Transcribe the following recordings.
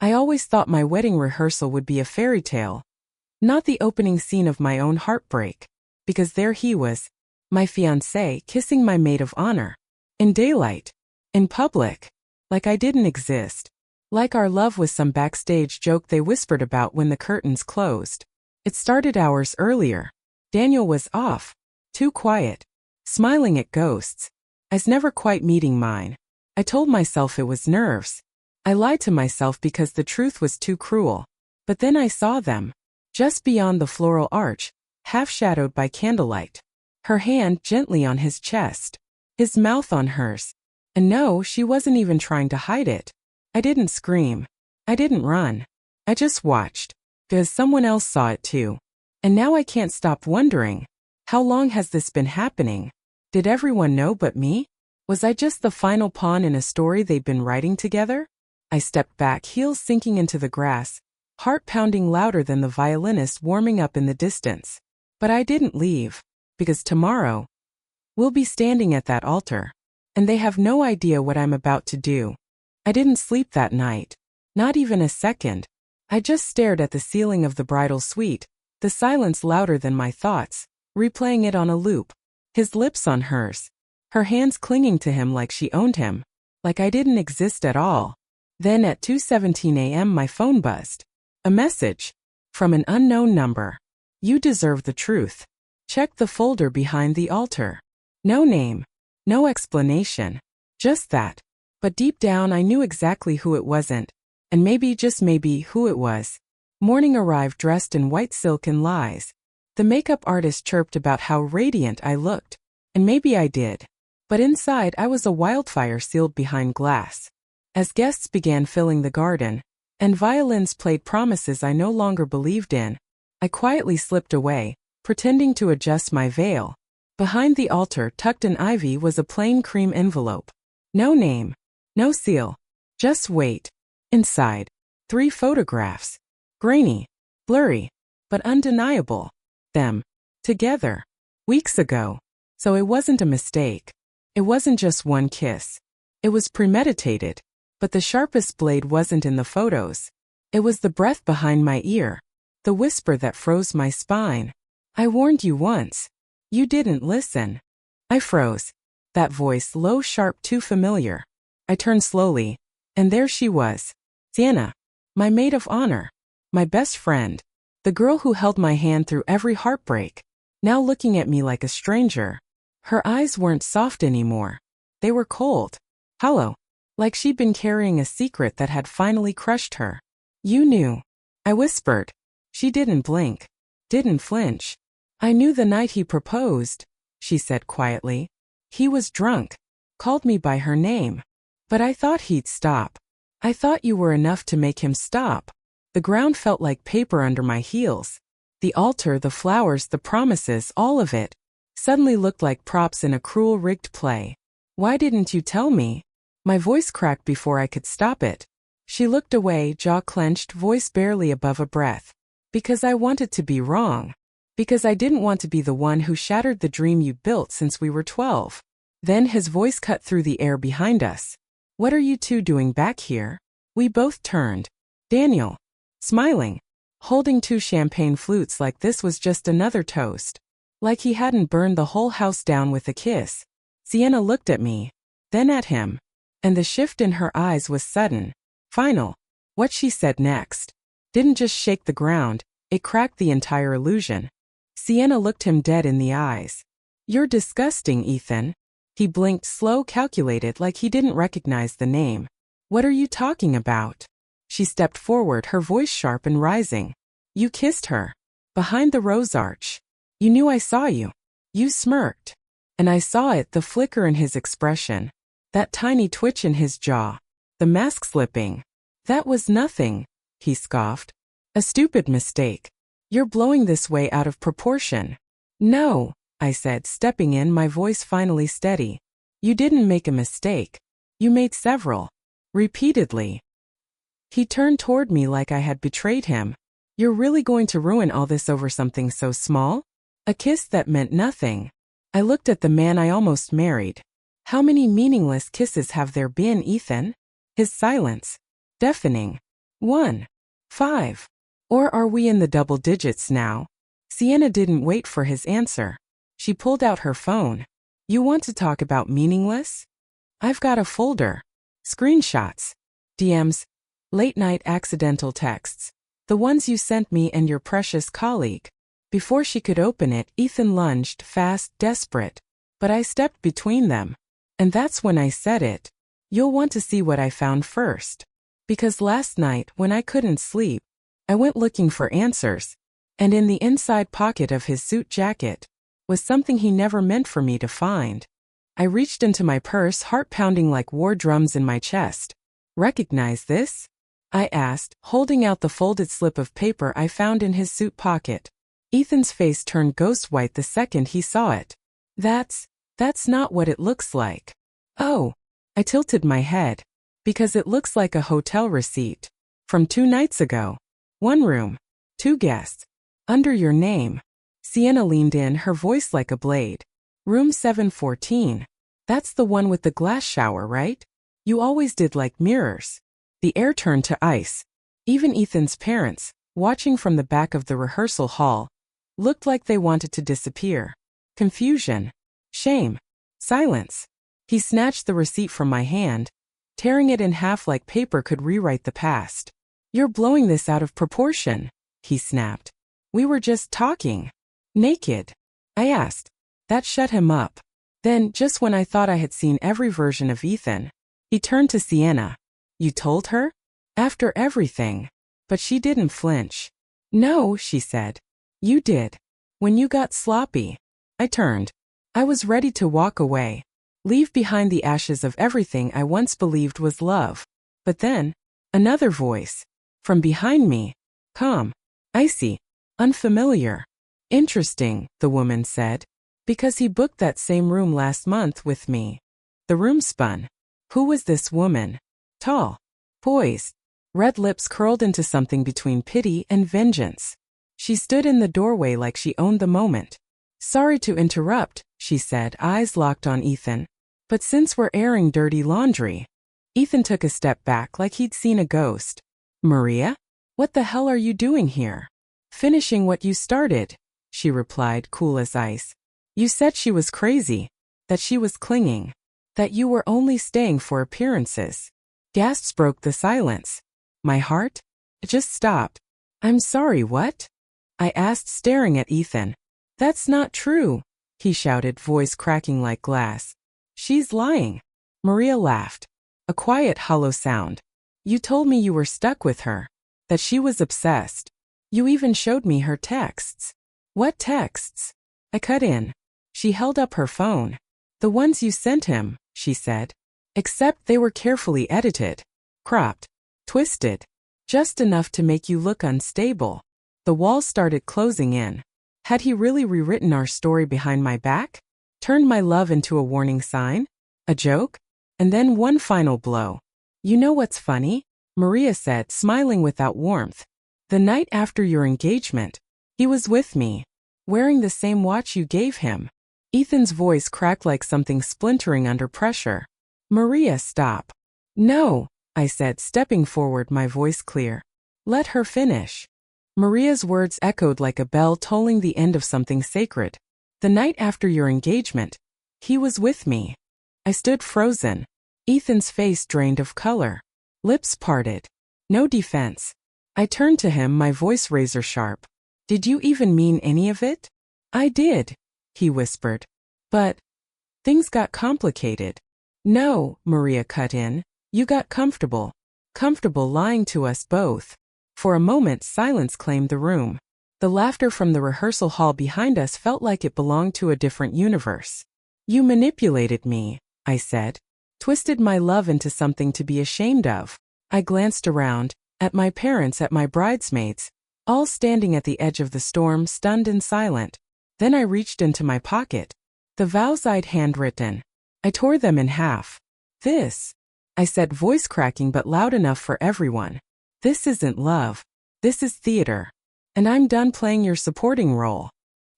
I always thought my wedding rehearsal would be a fairy tale, not the opening scene of my own heartbreak, because there he was, my fiancé, kissing my maid of honor. In daylight. In public. Like I didn't exist. Like our love was some backstage joke they whispered about when the curtains closed. It started hours earlier. Daniel was off. Too quiet. Smiling at ghosts. Eyes never quite meeting mine. I told myself it was nerves. I lied to myself because the truth was too cruel. But then I saw them. Just beyond the floral arch, half shadowed by candlelight. Her hand gently on his chest. His mouth on hers. And no, she wasn't even trying to hide it. I didn't scream. I didn't run. I just watched. Because someone else saw it too. And now I can't stop wondering. How long has this been happening? Did everyone know but me? Was I just the final pawn in a story they'd been writing together? I stepped back, heels sinking into the grass, heart pounding louder than the violinist warming up in the distance. But I didn't leave. Because tomorrow, we'll be standing at that altar. And they have no idea what I'm about to do. I didn't sleep that night. Not even a second. I just stared at the ceiling of the bridal suite, the silence louder than my thoughts, replaying it on a loop. His lips on hers. Her hands clinging to him like she owned him. Like I didn't exist at all. Then at 2:17 a.m. my phone buzzed. A message. From an unknown number. You deserve the truth. Check the folder behind the altar. No name. No explanation. Just that. But deep down I knew exactly who it wasn't. And maybe, just maybe, who it was. Morning arrived dressed in white silk and lies. The makeup artist chirped about how radiant I looked. And maybe I did. But inside I was a wildfire sealed behind glass. As guests began filling the garden, and violins played promises I no longer believed in, I quietly slipped away, pretending to adjust my veil. Behind the altar, tucked in ivy, was a plain cream envelope. No name. No seal. Just wait. Inside. 3 photographs. Grainy. Blurry. But undeniable. Them. Together. Weeks ago. So it wasn't a mistake. It wasn't just one kiss. It was premeditated. But the sharpest blade wasn't in the photos. It was the breath behind my ear. The whisper that froze my spine. I warned you once. You didn't listen. I froze. That voice, low, sharp, too familiar. I turned slowly, and there she was. Sienna. My maid of honor. My best friend. The girl who held my hand through every heartbreak. Now looking at me like a stranger. Her eyes weren't soft anymore. They were cold. Hollow. Like she'd been carrying a secret that had finally crushed her. You knew. I whispered. She didn't blink. Didn't flinch. I knew the night he proposed, she said quietly. He was drunk. Called me by her name. But I thought he'd stop. I thought you were enough to make him stop. The ground felt like paper under my heels. The altar, the flowers, the promises, all of it, suddenly looked like props in a cruel, rigged play. Why didn't you tell me? My voice cracked before I could stop it. She looked away, jaw clenched, voice barely above a breath. Because I wanted to be wrong. Because I didn't want to be the one who shattered the dream you'd built since we were 12. Then his voice cut through the air behind us. What are you two doing back here? We both turned. Daniel. Smiling. Holding 2 champagne flutes like this was just another toast. Like he hadn't burned the whole house down with a kiss. Sienna looked at me. Then at him. And the shift in her eyes was sudden. Final. What she said next didn't just shake the ground, it cracked the entire illusion. Sienna looked him dead in the eyes. You're disgusting, Ethan. He blinked, slow, calculated, like he didn't recognize the name. What are you talking about? She stepped forward, her voice sharp and rising. You kissed her. Behind the rose arch. You knew I saw you. You smirked. And I saw it, the flicker in his expression. That tiny twitch in his jaw. The mask slipping. That was nothing, he scoffed. A stupid mistake. You're blowing this way out of proportion. No, I said, stepping in, my voice finally steady. You didn't make a mistake. You made several. Repeatedly. He turned toward me like I had betrayed him. You're really going to ruin all this over something so small? A kiss that meant nothing. I looked at the man I almost married. How many meaningless kisses have there been, Ethan? His silence. Deafening. 1. 5. Or are we in the double digits now? Sienna didn't wait for his answer. She pulled out her phone. You want to talk about meaningless? I've got a folder. Screenshots. DMs. Late-night accidental texts. The ones you sent me and your precious colleague. Before she could open it, Ethan lunged, fast, desperate. But I stepped between them. And that's when I said it. You'll want to see what I found first. Because last night, when I couldn't sleep, I went looking for answers. And in the inside pocket of his suit jacket was something he never meant for me to find. I reached into my purse, heart pounding like war drums in my chest. Recognize this? I asked, holding out the folded slip of paper I found in his suit pocket. Ethan's face turned ghost white the second he saw it. That's not what it looks like. Oh, I tilted my head. Because it looks like a hotel receipt. From 2 nights ago. 1 room. 2 guests. Under your name. Sienna leaned in, her voice like a blade. Room 714. That's the one with the glass shower, right? You always did like mirrors. The air turned to ice. Even Ethan's parents, watching from the back of the rehearsal hall, looked like they wanted to disappear. Confusion. Shame. Silence. He snatched the receipt from my hand, tearing it in half like paper could rewrite the past. You're blowing this out of proportion, he snapped. We were just talking. Naked. I asked. That shut him up. Then, just when I thought I had seen every version of Ethan, he turned to Sienna. You told her? After everything. But she didn't flinch. No, she said. You did. When you got sloppy. I turned. I was ready to walk away. Leave behind the ashes of everything I once believed was love. But then, another voice. From behind me. Calm. Icy. Unfamiliar. Interesting, the woman said. Because he booked that same room last month with me. The room spun. Who was this woman? Tall. Poised. Red lips curled into something between pity and vengeance. She stood in the doorway like she owned the moment. Sorry to interrupt, she said, eyes locked on Ethan. But since we're airing dirty laundry. Ethan took a step back like he'd seen a ghost. Maria? What the hell are you doing here? Finishing what you started, she replied, cool as ice. You said she was crazy. That she was clinging. That you were only staying for appearances. Gasps broke the silence. My heart? It just stopped. I'm sorry, what? I asked, staring at Ethan. That's not true, he shouted, voice cracking like glass. She's lying. Maria laughed. A quiet, hollow sound. You told me you were stuck with her. That she was obsessed. You even showed me her texts. What texts? I cut in. She held up her phone. The ones you sent him, she said. Except they were carefully edited. Cropped. Twisted. Just enough to make you look unstable. The walls started closing in. Had he really rewritten our story behind my back? Turned my love into a warning sign? A joke? And then one final blow. You know what's funny? Maria said, smiling without warmth. The night after your engagement, he was with me, wearing the same watch you gave him. Ethan's voice cracked like something splintering under pressure. Maria, stop. No, I said, stepping forward, my voice clear. Let her finish. Maria's words echoed like a bell tolling the end of something sacred. The night after your engagement, he was with me. I stood frozen. Ethan's face drained of color. Lips parted. No defense. I turned to him, my voice razor sharp. Did you even mean any of it? I did, he whispered. But things got complicated. No, Maria cut in. You got comfortable. Comfortable lying to us both. For a moment, silence claimed the room. The laughter from the rehearsal hall behind us felt like it belonged to a different universe. You manipulated me, I said. Twisted my love into something to be ashamed of. I glanced around, at my parents, at my bridesmaids, all standing at the edge of the storm, stunned and silent. Then I reached into my pocket. The vows I'd handwritten. I tore them in half. This, I said, voice cracking but loud enough for everyone. This isn't love. This is theater. And I'm done playing your supporting role.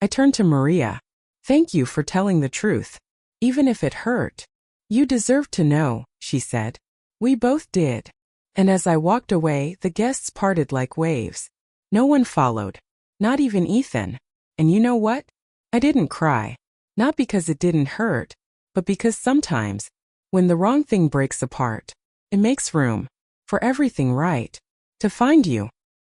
I turned to Maria. Thank you for telling the truth. Even if it hurt. You deserved to know, she said. We both did. And as I walked away, the guests parted like waves. No one followed. Not even Ethan. And you know what? I didn't cry. Not because it didn't hurt, but because sometimes, when the wrong thing breaks apart, it makes room for everything right to find you.